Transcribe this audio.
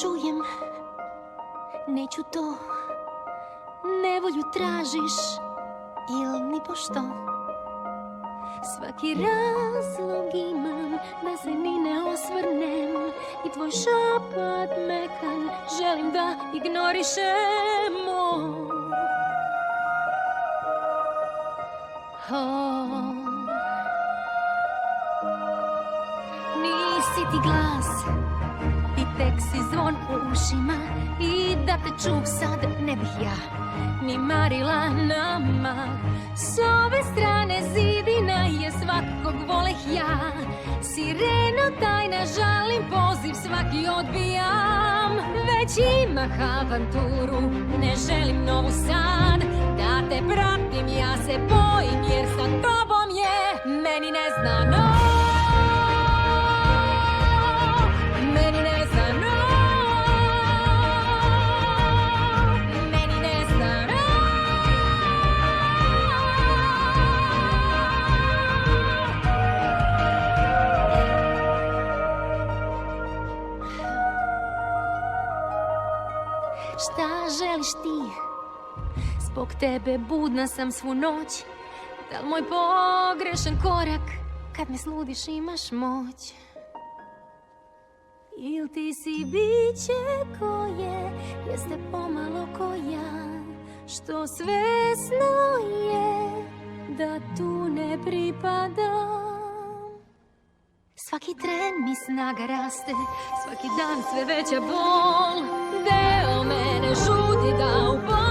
čujem, neću to. Nevolju tražiš, il ni pošto. Svaki razlog imam da se ni ne osvrnem i tvoj šapat mekan želim da ignorišemo. Nisi ti glas i tek si zvon u ušima i da te čuv sad ne bih ja ni marila nama. S ove strane zidina je svakog voleh ja. Sirena tajna žalim, poziv svaki odbijam. Već imah avanturu, ne želim novu sad. Da te pratim, ja se bojim jer sa tobom je meni neznano. Meni neznano. Meni neznano. Šta želiš ti? Zbog tebe budna sam svu noć. Da li moj pogrešan korak kad me sludiš imaš moć? Il ti si biće koje jeste pomalo ko ja, što svesno je da tu ne pripadam. Svaki tren mi snaga raste, svaki dan sve veća bol. Deo mene žudi da upam.